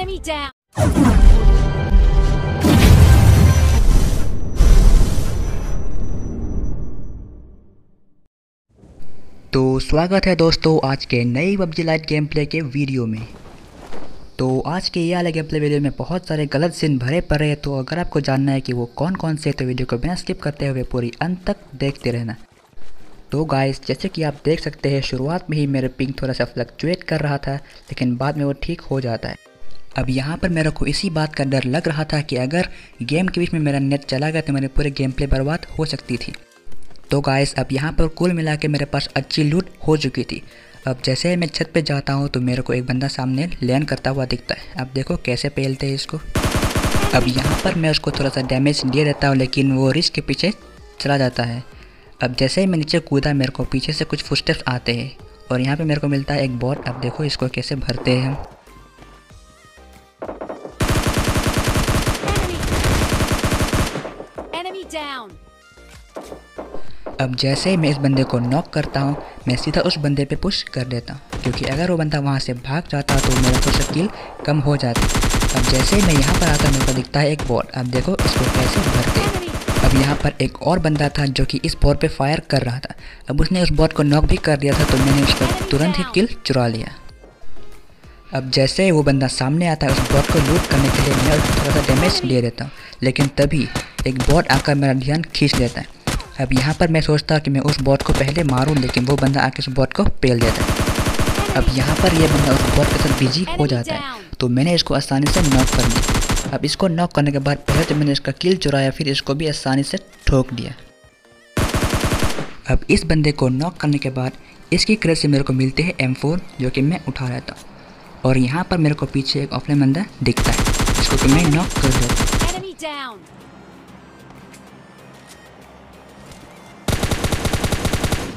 Enemy down. तो स्वागत है दोस्तों आज के नई पबजी लाइट गेम प्ले के वीडियो में। तो आज के ये वाले गेम प्ले वीडियो में बहुत सारे गलत सीन भरे पड़े हैं, तो अगर आपको जानना है कि वो कौन कौन से तो वीडियो को बिना स्किप करते हुए पूरी अंत तक देखते रहना। तो गाइस, जैसे कि आप देख सकते हैं शुरुआत में ही मेरे पिंग थोड़ा सा फ्लक्चुएट कर रहा था, लेकिन बाद में वो ठीक हो जाता है। अब यहाँ पर मेरे को इसी बात का डर लग रहा था कि अगर गेम के बीच में मेरा नेट चला गया तो मेरे पूरे गेम प्ले बर्बाद हो सकती थी। तो गाइस, अब यहाँ पर कुल मिला के मेरे पास अच्छी लूट हो चुकी थी। अब जैसे ही मैं छत पे जाता हूँ तो मेरे को एक बंदा सामने लैंड करता हुआ दिखता है। अब देखो कैसे पेलते हैं इसको। अब यहाँ पर मैं उसको थोड़ा सा डैमेज दे देता हूँ, लेकिन वो रिस्क के पीछे चला जाता है। अब जैसे ही मैं नीचे कूदा मेरे को पीछे से कुछ फुटस्टेप्स आते हैं और यहाँ पे मेरे को मिलता है एक बॉट। अब देखो इसको कैसे भरते हैं हम। Enemy down. अब जैसे ही मैं इस बंदे को नॉक करता हूँ मैं सीधा उस बंदे पे पुश कर देता हूँ, क्योंकि अगर वो बंदा वहाँ से भाग जाता तो मेरा तो स्किल कम हो जाती। अब जैसे ही मैं यहाँ पर आता मेरे को दिखता है एक बॉट। अब देखो इसको कैसे भरते हैं। अब यहाँ पर एक और बंदा था जो कि इस बॉट पे फायर कर रहा था। अब उसने उस बॉट को नॉक भी कर दिया था, तो मैंने उसको तुरंत ही किल चुरा लिया। अब जैसे ही वो बंदा सामने आता है उस बॉट को लूट करने के लिए मैं उसको थोड़ा सा डैमेज दे देता हूँ, लेकिन तभी एक बॉट आकर मेरा ध्यान खींच लेता है। अब यहाँ पर मैं सोचता हूँ कि मैं उस बॉट को पहले मारूं, लेकिन वो बंदा आके उस बॉट को पेल देता है। अब यहाँ पर ये बंदा उस बॉट के साथ बिजी हो जाता है, तो मैंने इसको आसानी से नॉक कर दिया। अब इसको नॉक करने के बाद पहले तो मैंने इसका किल चुराया, फिर इसको भी आसानी से ठोक दिया। अब इस बंदे को नॉक करने के बाद इसकी क्रेट से मेरे को मिलते हैं M4, जो कि मैं उठा रहता हूँ। और यहाँ पर मेरे को पीछे एक ऑफलाइन बंदा दिखता है, जिसको कि मैं नॉक कर देता हूँ। Enemy down.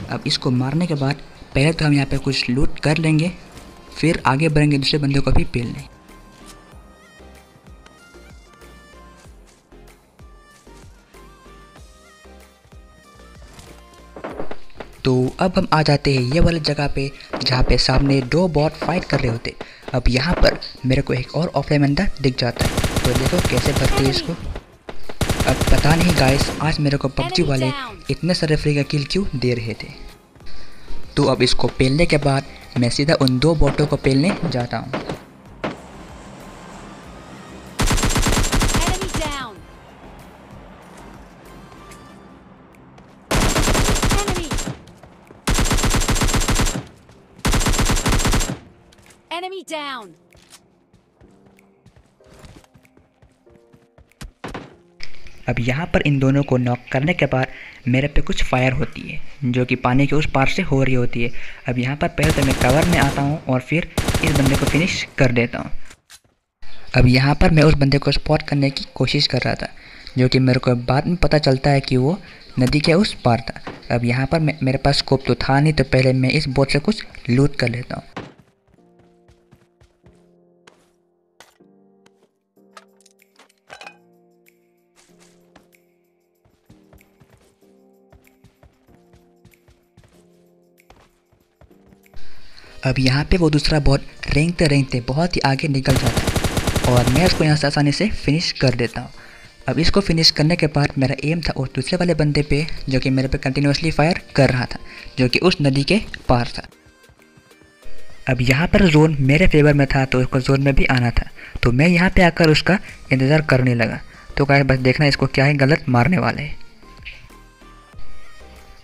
अब इसको मारने के बाद पहले तो हम यहाँ पे कुछ लूट कर लेंगे, फिर आगे बढ़ेंगे दूसरे बंदे को भी पेलने। तो अब हम आ जाते हैं ये वाली जगह पे जहाँ पे सामने दो बॉट फाइट कर रहे होते। अब यहाँ पर मेरे को एक और ऑफलाइन बंदा दिख जाता है, तो देखो कैसे भरते हैं इसको। अब पता नहीं गाइस, आज मेरे को पबजी वाले इतने सारे फ्री का किल क्यों दे रहे थे। तो अब इसको पेलने के बाद मैं सीधा उन दो बॉटों को पेलने जाता हूँ। Enemy down. Enemy down. अब यहाँ पर इन दोनों को नॉक करने के बाद मेरे पे कुछ फायर होती है, जो कि पानी के उस पार से हो रही होती है। अब यहाँ पर पहले तो मैं कवर में आता हूँ और फिर इस बंदे को फिनिश कर देता हूँ। अब यहाँ पर मैं उस बंदे को स्पॉट करने की कोशिश कर रहा था, जो कि मेरे को बाद में पता चलता है कि वो नदी के उस पार था। अब यहाँ पर मेरे पास स्कोप तो था नहीं, तो पहले मैं इस बोट से कुछ लूट कर लेता हूँ। अब यहाँ पे वो दूसरा बॉट रेंगते रेंगते बहुत ही आगे निकल जाता है और मैं उसको यहाँ से आसानी से फिनिश कर देता हूँ। अब इसको फिनिश करने के बाद मेरा एम था उस दूसरे वाले बंदे पे, जो कि मेरे पे कंटिन्यूसली फायर कर रहा था, जो कि उस नदी के पार था। अब यहाँ पर जोन मेरे फेवर में था, तो उसको जोन में भी आना था, तो मैं यहाँ पे आकर उसका इंतज़ार करने लगा। तो गाइस बस देखना इसको क्या है, गलत मारने वाले हैं।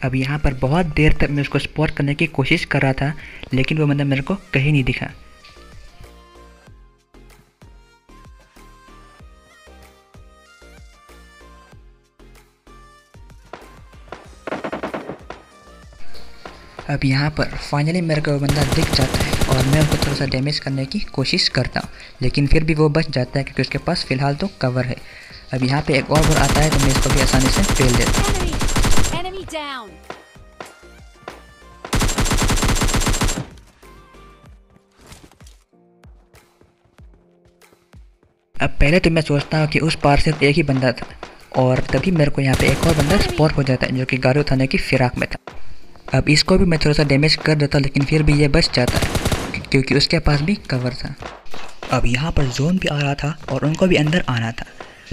अब यहाँ पर बहुत देर तक मैं उसको स्पॉट करने की कोशिश कर रहा था, लेकिन वो बंदा मेरे को कहीं नहीं दिखा। अब यहाँ पर फाइनली मेरे को वो बंदा दिख जाता है और मैं उसको थोड़ा सा डैमेज करने की कोशिश करता हूँ, लेकिन फिर भी वो बच जाता है क्योंकि उसके पास फ़िलहाल तो कवर है। अब यहाँ पे एक और बॉट आता है, तो मैं इसको भी आसानी से पेल देता हूँ। Enemy down. अब पहले तो मैं सोचता हूँ कि उस पार सिर्फ एक ही बंदा था, और तभी मेरे को यहाँ पे एक और बंदा स्पॉट हो जाता है, जो कि गाड़ी उठाने की फिराक में था। अब इसको भी मैं थोड़ा सा डैमेज कर देता, लेकिन फिर भी ये बच जाता है क्योंकि उसके पास भी कवर था। अब यहाँ पर जोन भी आ रहा था और उनको भी अंदर आना था,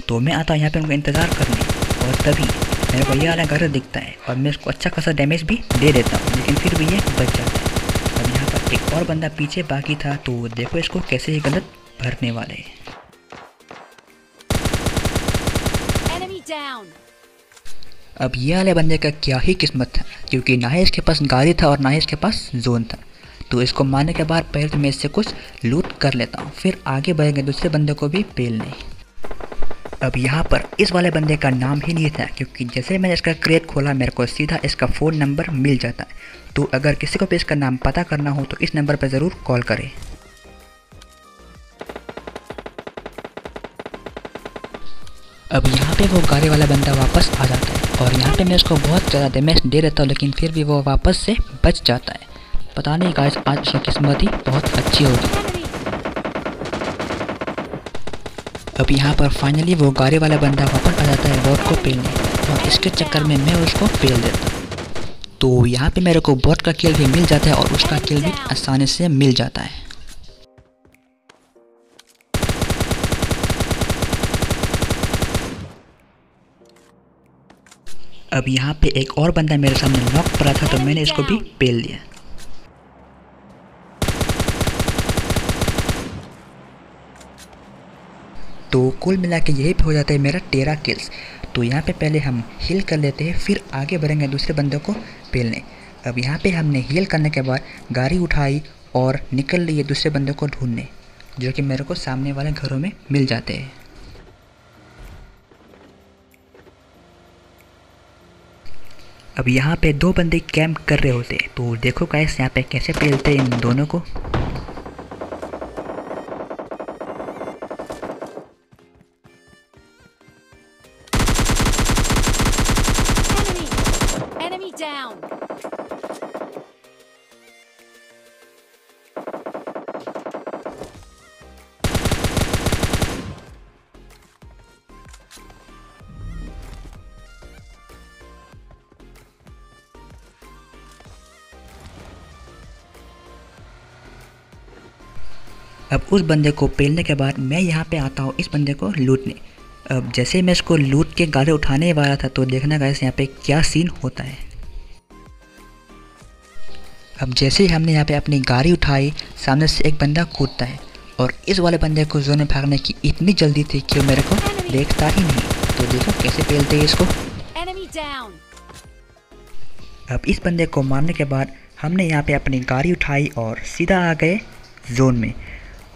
तो मैं आता यहाँ पे उनको इंतज़ार करने, और तभी मेरे को ये वाला घर दिखता है और मैं इसको अच्छा खासा डैमेज भी दे देता हूँ, लेकिन फिर भी ये बच जाता है। अब यहाँ पर एक और बंदा पीछे बाकी था, तो देखो इसको कैसे ही गलत भरने वाले हैं। Enemy down. अब ये वाले बंदे का क्या ही किस्मत था, क्योंकि ना ही इसके पास गाड़ी था और ना ही इसके पास जोन था। तो इसको मारने के बाद पहले तो मैं इससे कुछ लूट कर लेता हूँ, फिर आगे बढ़ेंगे दूसरे बंदे को भी पेलने। अब यहाँ पर इस वाले बंदे का नाम ही नहीं था, क्योंकि जैसे मैंने इसका क्रेट खोला मेरे को सीधा इसका फ़ोन नंबर मिल जाता है। तो अगर किसी को भी इसका नाम पता करना हो तो इस नंबर पर ज़रूर कॉल करें। अब यहाँ पे वो गाड़ी वाला बंदा वापस आ जाता है और यहाँ पे मैं उसको बहुत ज़्यादा डैमेज दे देता हूँ, लेकिन फिर भी वो वापस से बच जाता है। पता नहीं गाइस, आज उसकी किस्मत ही बहुत अच्छी होगी। अब यहाँ पर फाइनली वो गाड़ी वाला बंदा वापस आ जाता है बॉट को पेलने, और इसके चक्कर में मैं उसको पेल देता हूँ। तो यहाँ पे मेरे को बॉट का किल भी मिल जाता है और उसका किल भी आसानी से मिल जाता है। अब यहाँ पे एक और बंदा मेरे सामने नॉक पड़ा था, तो मैंने इसको भी पेल दिया। तो कुल मिला के यही पे हो जाता है मेरा 13 किल्स। तो यहाँ पे पहले हम हील कर लेते हैं, फिर आगे बढ़ेंगे दूसरे बंदे को पेलने। अब यहाँ पे हमने हील करने के बाद गाड़ी उठाई और निकल लिए दूसरे बंदे को ढूंढने, जो कि मेरे को सामने वाले घरों में मिल जाते हैं। अब यहाँ पे दो बंदे कैंप कर रहे होते हैं, तो देखो गाइस यहाँ पे कैसे पेलते हैं इन दोनों को। Enemy down. अब उस बंदे को पेलने के बाद मैं यहाँ पे आता हूँ इस बंदे को लूटने। अब जैसे मैं इसको लूट के गाड़ी उठाने वाला था, तो देखना गाइस यहाँ पे क्या सीन होता है। अब जैसे ही हमने यहाँ पे अपनी गाड़ी उठाई, सामने से एक बंदा कूदता है और इस वाले बंदे को जोन में भागने की इतनी जल्दी थी कि वो मेरे को देखता ही नहीं। तो देखो कैसे पेलते हैं इसको। Enemy down. अब इस बंदे को मारने के बाद हमने यहाँ पे अपनी गाड़ी उठाई और सीधा आ गए जोन में।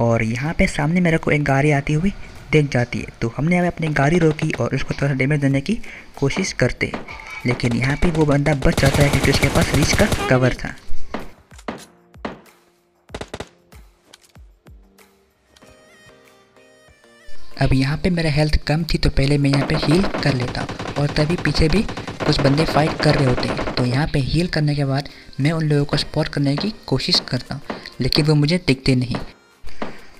और यहाँ पे सामने मेरे को एक गाड़ी आती हुई दिख जाती है, तो हमने यहाँ पे अपनी गाड़ी रोकी और उसको थोड़ा सा डैमेज देने की कोशिश करते, लेकिन यहाँ पे वो बंदा बच जाता है क्योंकि उसके पास रीच का कवर था। अब यहाँ पे मेरा हेल्थ कम थी, तो पहले मैं यहाँ पे हील कर लेता हूँ, और तभी पीछे भी कुछ बंदे फाइट कर रहे होते हैं। तो यहाँ पे हील करने के बाद मैं उन लोगों को स्पॉट करने की कोशिश करता हूँ, लेकिन वो मुझे दिखते नहीं।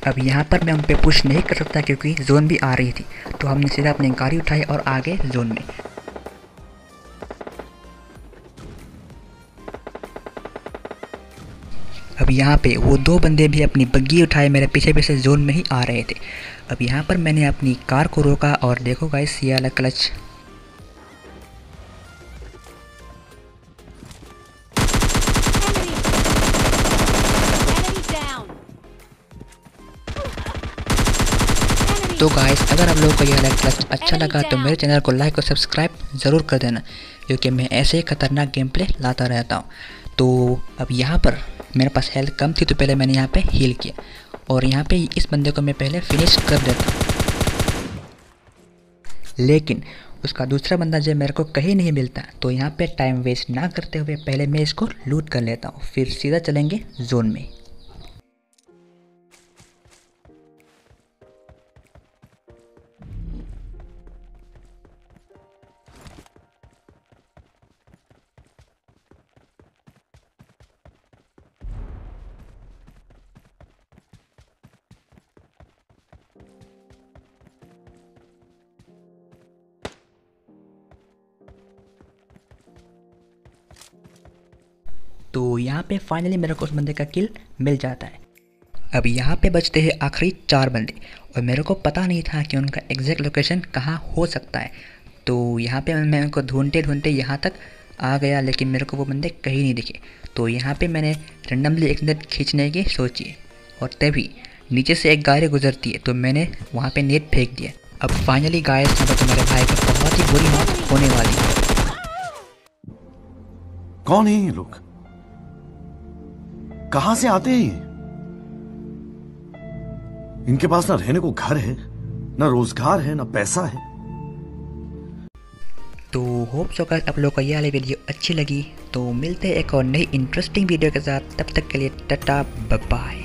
अब यहाँ पर मैं उन पे पुश नहीं कर सकता क्योंकि जोन भी आ रही थी, तो हमने सीधा अपनी गाड़ी उठाई और आगे जोन में। अब यहाँ पे वो दो बंदे भी अपनी बग्गी उठाए मेरे पीछे पीछे जोन में ही आ रहे थे। अब यहाँ पर मैंने अपनी कार को रोका और देखो गाइस ये वाला क्लच। तो गाइस अगर आप लोगों को यह वाला क्लच अच्छा लगा तो मेरे चैनल को लाइक और सब्सक्राइब ज़रूर कर देना, क्योंकि मैं ऐसे ही खतरनाक गेम प्ले लाता रहता हूँ। तो अब यहाँ पर मेरे पास हेल्थ कम थी, तो पहले मैंने यहाँ पे हील किया और यहाँ पे इस बंदे को मैं पहले फिनिश कर देता हूँ, लेकिन उसका दूसरा बंदा जब मेरे को कहीं नहीं मिलता, तो यहाँ पे टाइम वेस्ट ना करते हुए पहले मैं इसको लूट कर लेता हूँ, फिर सीधा चलेंगे जोन में। तो यहाँ पे फाइनली मेरे को उस बंदे का किल मिल जाता है। अब यहाँ पे बचते हैं आखिरी 4 बंदे और मेरे को पता नहीं था कि उनका एग्जैक्ट लोकेशन कहाँ हो सकता है। तो यहाँ पे मैं उनको ढूंढते ढूंढते यहाँ तक आ गया, लेकिन मेरे को वो बंदे कहीं नहीं दिखे। तो यहाँ पे मैंने रैंडमली एक नेट खींचने की सोची और तभी नीचे से एक गाड़ी गुजरती है, तो मैंने वहाँ पे नेट फेंक दिया। अब फाइनली गाइस यहाँ पर तुम्हारे भाई को बहुत ही बुरी मौत होने वाली है। कौन है ये लोग? कहां से आते हैं ये? इनके पास ना रहने को घर है, ना रोजगार है, ना पैसा है। तो होप सो गाइस आप लोगों को ये वाली वीडियो अच्छी लगी। तो मिलते हैं एक और नई इंटरेस्टिंग वीडियो के साथ, तब तक के लिए टाटा बाय बाय।